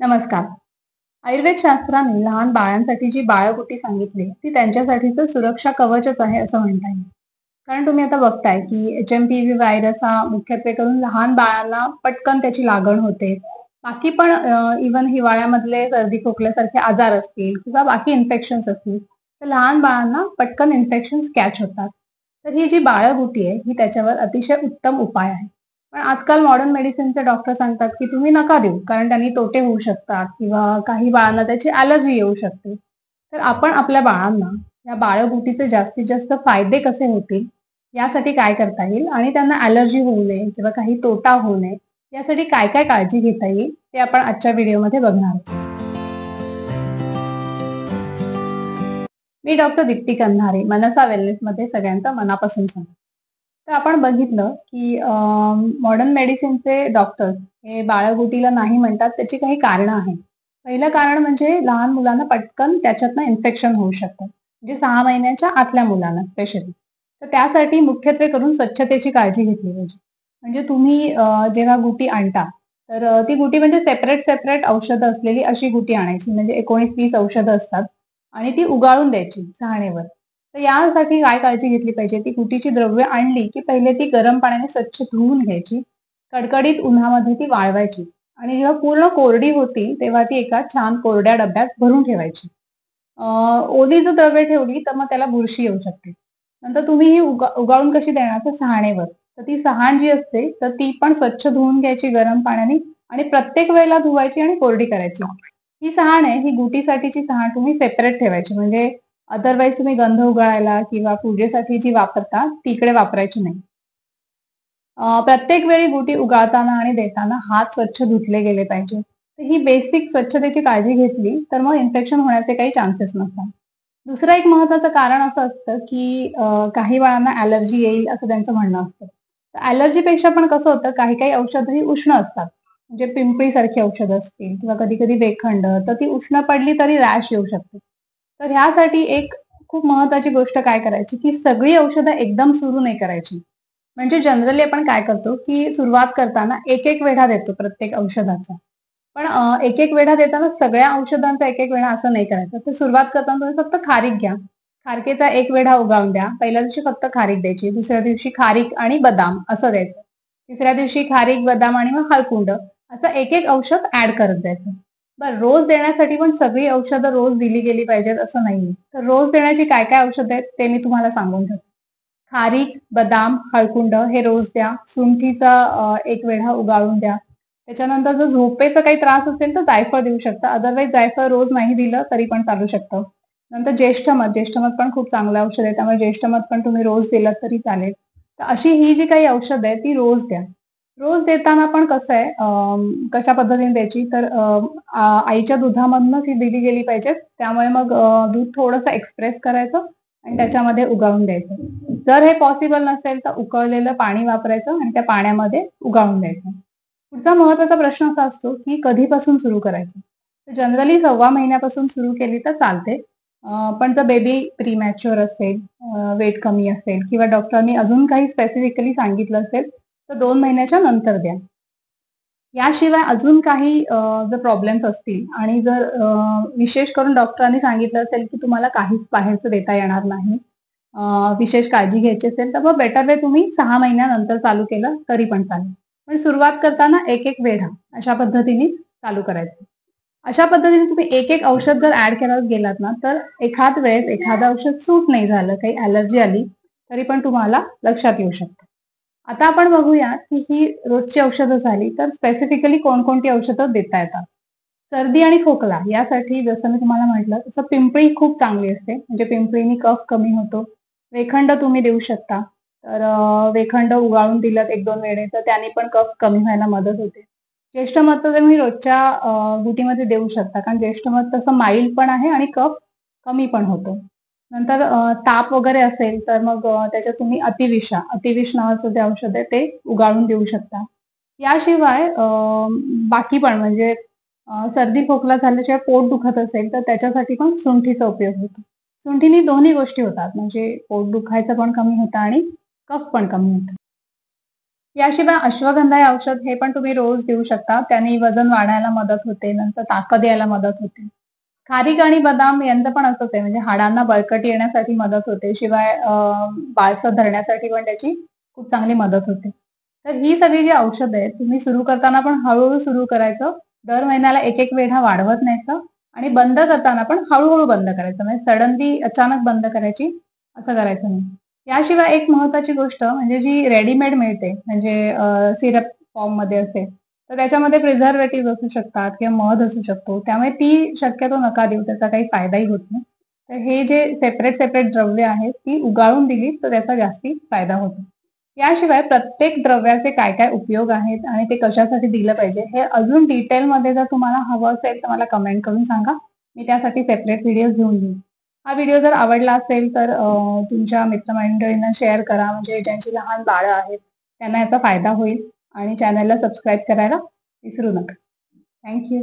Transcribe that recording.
नमस्कार. आयुर्वेद शास्त्राने लहान बाळांसाठी जी बाळगुटी सांगितली, ती त्यांच्यासाठीचं सुरक्षा कवचच आहे असं म्हणता येईल. कारण तुम्ही आता बघताय, की एच-एम-पी-व्ही व्हायरस हा मुख्यत्वे करून लहान बाळांना पटकन त्याची लागण होते. बाकी पण इव्हन हिवाळ्यामधले सर्दी खोकल्यासारखे आजार असतील किंवा बाकी इन्फेक्शन्स असतील, तर लहान बाळांना पटकन इन्फेक्शन्स कॅच होतात. तर ही जी बाळगुटी आहे, ही त्याच्यावर अतिशय उत्तम उपाय आहे. पण आजकाल मॉडर्न मेडिसिनचे डॉक्टर सांगतात, की तुम्ही नका देऊ, कारण त्यांनी तोटे होऊ शकतात किंवा काही बाळांना त्याची ॲलर्जी येऊ शकते. तर आपण आपल्या बाळांना या बाळगुटीचे जास्तीत जास्त फायदे कसे होतील, यासाठी काय करता येईल आणि त्यांना ॲलर्जी होऊ नये किंवा काही तोटा होऊ नये, यासाठी काय-काय काळजी घेता येईल, ते आपण आजच्या व्हिडिओमध्ये बघणार आहोत. मी डॉक्टर दीप्ती कंधारे, मनसा वेलनेसमध्ये सगळ्यांचं मनापासून स्वागत. तर आपण बघितलं, की मॉडर्न मेडिसिनचे डॉक्टर्स हे बाळगुटीला नाही म्हणतात, त्याची काही कारणं आहेत. पहिलं कारण म्हणजे लहान मुलांना पटकन त्याच्यातनं इन्फेक्शन होऊ शकतं. म्हणजे 6 महिन्याच्या आतल्या मुलांना स्पेशली. तर त्यासाठी मुख्यत्वे करून स्वच्छतेची काळजी घेतली पाहिजे. म्हणजे तुम्ही जेव्हा गुटी आणता, तर ती गुटी म्हणजे सेपरेट औषधं असलेली अशी गुटी आणायची. म्हणजे 19-20 औषधं असतात आणि ती उगाळून द्यायची सहाणेवर. तर यासाठी काय काळजी घेतली पाहिजे, ती गुटीची द्रव्य आणली, की पहिले ती गरम पाण्याने स्वच्छ धुवून घ्यायची. कडकडीत उन्हामध्ये ती वाळवायची आणि जेव्हा पूर्ण कोरडी होती, तेव्हा ती एका छान कोरड्या डब्यात भरून ठेवायची. अ, ओली जर द्रव्य ठेवली, तर मग त्याला बुरशी येऊ शकते. नंतर तुम्ही ही उगाळून कशी देणार? तर सहाणेवर. तर ती सहाण जी असते, तर ती पण स्वच्छ धुवून घ्यायची गरम पाण्याने आणि प्रत्येक वेळेला धुवायची आणि कोरडी करायची. ही सहाण आहे, ही गुटीसाठीची सहाण तुम्ही सेपरेट ठेवायची. म्हणजे अदरवाईज तुम्ही गंध उगाळायला किंवा पूजेसाठी जी वापरता, तिकडे वापरायची नाही. प्रत्येक वेळी गुटी उगाळताना आणि देताना हात स्वच्छ धुतले गेले पाहिजे. तर ही बेसिक स्वच्छतेची काळजी घेतली, तर मग इन्फेक्शन होण्याचे काही चान्सेस नसतात. दुसरं एक महत्त्वाचं कारण असं असतं, की काही बाळांना ॲलर्जी येईल असं त्यांचं म्हणणं असतं. तर ॲलर्जीपेक्षा पण कसं होतं, काही-काही औषधं ही उष्ण असतात. म्हणजे पिंपळीसारखी औषधं असतील किंवा कधी-कधी वेखंड, तर ती उष्ण पडली तरी रॅश येऊ शकते. तर ह्यासाठी एक खूप महत्त्वाची गोष्ट काय करायची, की सगळी औषधं एकदम सुरू नाही करायची. म्हणजे जनरली आपण काय करतो, की सुरुवात करताना एक-एक वेढा देतो प्रत्येक औषधाचा. पण एक-एक वेढा देताना सगळ्या औषधांचा एक-एक वेढा असं नाही करायचं. तर सुरुवात करताना तुम्ही फक्त खारीक घ्या. खारकेचा एक वेढा उगाळून द्या. पहिल्या दिवशी फक्त खारीक द्यायची. दुसऱ्या दिवशी खारीक आणि बदाम असं द्यायचं. तिसऱ्या दिवशी खारीक, बदाम आणि मग हळकुंड असं एक-एक औषध ॲड करत जायचं. बरं रोज देण्यासाठी पण सगळी औषधं रोज दिली गेली पाहिजेत असं नाहीये. तर रोज देण्याची काय-काय औषधं आहेत ते मी तुम्हाला सांगून ठेवते. खारीक, बदाम, हळकुंड हे रोज द्या. सुंठीचा एक वेढा उगाळून द्या. त्याच्यानंतर जर झोपेचा काही त्रास असेल तर जायफळ देऊ शकता. अदरवाईज जायफळ रोज नाही दिलं तरी पण चालू शकतं. नंतर ज्येष्ठमध पण खूप चांगलं औषध आहे. त्यामुळे ज्येष्ठमध पण तुम्ही रोज दिलत तरी चालेल. तर अशी ही जी काही औषधं आहेत ती रोज द्या. रोज देताना पण कसं आहे कशा पद्धतीने द्यायची तर आईच्या दुधामधूनच ही दिली गेली पाहिजेत. त्यामुळे मग दूध थोडंसं एक्सप्रेस करायचं आणि त्याच्यामध्ये उगाळून द्यायचं. जर हे पॉसिबल नसेल तर उकळलेलं पाणी वापरायचं आणि त्या पाण्यामध्ये उगाळून द्यायचं. पुढचा महत्त्वाचा प्रश्न असा असतो, की कधीपासून सुरू करायचं? तर जनरली 1.25 महिन्यापासून सुरू केली तर चालते. पण जर बेबी प्रीमॅच्युअर असेल, वेट कमी असेल किंवा डॉक्टरांनी अजून काही स्पेसिफिकली सांगितलं असेल, तर 2 महिन्याच्या नंतर द्या. याशिवाय अजून काही जर प्रॉब्लेम्स असतील आणि जर विशेष करून डॉक्टरांनी सांगितलं असेल, की तुम्हाला काहीच बाहेरचं देता येणार नाही. विशेष काळजी घ्यायची असेल, तर मग बेटर वे तुम्ही 6 महिन्यानंतर चालू केलं तरी पण चालेल. पण सुरुवात करताना एक-एक वेढा अशा पद्धतीने चालू करायचं. अशा पद्धतीने तुम्ही एक-एक औषध जर ॲड करत गेलात ना, तर एखाद वेळेस एखादं औषध सूट नाही झालं, काही ॲलर्जी आली, तरी पण तुम्हाला लक्षात येऊ शकतं. आता आपण बघूया, की ही रोजची औषधं झाली, तर स्पेसिफिकली कोणकोणती औषधं देता येतात. सर्दी आणि खोकला यासाठी जसं मी तुम्हाला म्हटलं, तसं पिंपळी खूप चांगली असते. म्हणजे पिंपळीने कफ कमी होतो. वेखंड तुम्ही देऊ शकता. तर वेखंड उगाळून दिलत 1-2 वेळे, तर त्याने पण कफ कमी व्हायला मदत होते. ज्येष्ठ मध तर तुम्ही रोजच्या गुटीमध्ये देऊ शकता. कारण ज्येष्ठ मध तसं माईल्ड पण आहे आणि कफ कमी पण होतो. नंतर ताप वगैरे असेल, तर मग त्याच्यात तुम्ही अतिविष नावाचं जे औषध आहे ते उगाळून देऊ शकता. याशिवाय बाकी पण म्हणजे सर्दी खोकला झाल्याशिवाय पोट दुखत असेल, तर त्याच्यासाठी पण सुंठीचा उपयोग होतो. सुंठीने दोन्ही गोष्टी होतात. म्हणजे पोट दुखायचं पण कमी होतं आणि कफ पण कमी होतो. याशिवाय अश्वगंधा हे औषध हे पण तुम्ही रोज देऊ शकता. त्याने वजन वाढायला मदत होते, नंतर ताकद यायला मदत होते. खारीक आणि बदाम यांचं पण असंच आहे, म्हणजे हाडांना बळकटी येण्यासाठी मदत होते. शिवाय बाळसं धरण्यासाठी पण त्याची खूप चांगली मदत होते. तर ही सगळी जी औषधं आहेत, तुम्ही सुरू करताना पण हळू सुरू करायचं. दर महिन्याला एक वेढा वाढवत न्यायचं आणि बंद करताना पण हळू बंद करायचं. म्हणजे सडनली अचानक बंद करायची असं करायचं नाही. याशिवाय एक महत्त्वाची गोष्ट म्हणजे जी रेडीमेड मिळते, म्हणजे सिरप फॉर्ममध्ये असेल, तर त्याच्यामध्ये प्रिझर्व्हेटिव्ह असू शकतात किंवा मध असू शकतो. त्यामुळे ती शक्यतो नका देऊ. त्याचा काही फायदाही होत नाही. तर हे जे सेपरेट द्रव्य आहेत, ती उगाळून दिली तर त्याचा जास्ती फायदा होतो. याशिवाय प्रत्येक द्रव्याचे काय उपयोग आहेत आणि ते कशासाठी दिलं पाहिजे, हे अजून डिटेलमध्ये जर तुम्हाला हवं असेल तर मला कमेंट करून सांगा. मी त्यासाठी सेपरेट व्हिडिओ घेऊन येईन. हा व्हिडिओ जर आवडला असेल तर तुमच्या मित्रमंडळींना शेअर करा, म्हणजे ज्यांची लहान बाळं आहेत त्यांना याचा फायदा होईल आणि चॅनलला सबस्क्राईब करायला विसरू नका. Thank you.